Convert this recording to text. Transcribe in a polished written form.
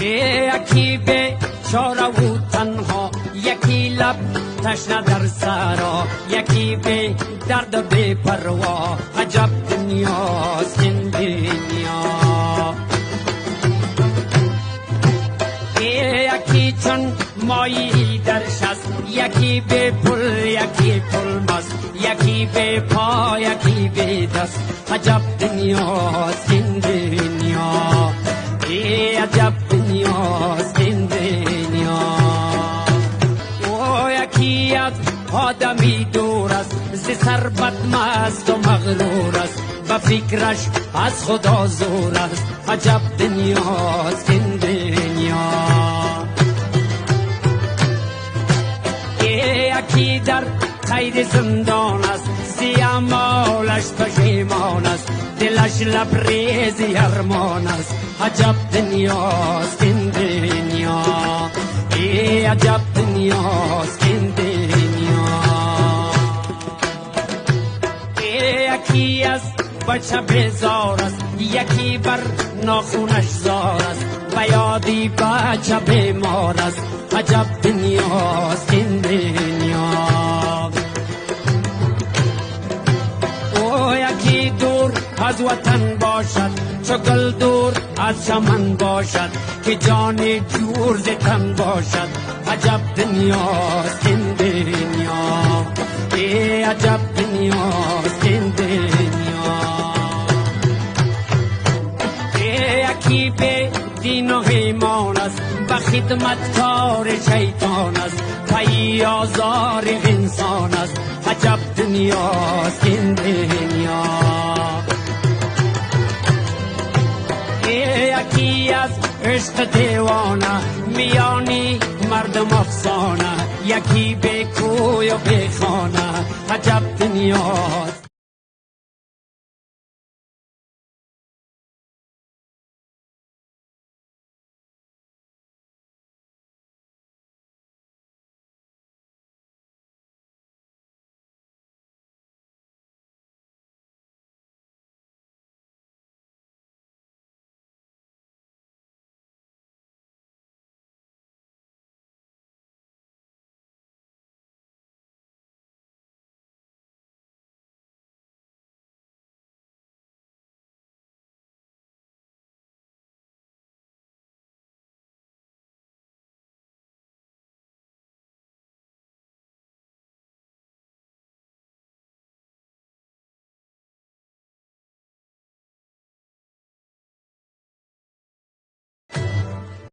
یکی به چاره و تنها، یکی لب تشنه در سرا، یکی به درد بی پروا. عجب دنیاست این دنیا. یکی چون مایی در شست، یکی به پل یکی پل مست، یکی به پا یکی به دست. عجب دنیاست این دنیا. عجب دنیاست این دنیا. او یکی از آدمی دور است، ز ثروت مست و مغرور است، به فکرش از خدا زور است. عجب دنیاست این دنیا. یکی در قید زندان است، سیامالش پشیمان است، دلش لبریز ارمان است. عجب دنیاست این دنیا. عجب دنیاست این دنیا. یکی از بچه بیزار است، یکی بر ناخونش زار است، و یادی بچه بیمار است. عجب دنیاست این دنیا. او یکی دور از وطن باشد، چو گل دور از چمن باشد، که جان جور ز تن باشد. عجب دنیاست این دنیا. عجب دنیاست این دنیا. یکی به دین و ایمان است، به خدمتکار شیطان است، پی آزار انسان است. عجب دنیاست این دنیا. یکی از عشق دیوانه، میانی مردم افسانه، یکی به کوی و به خانه. عجب دنیاست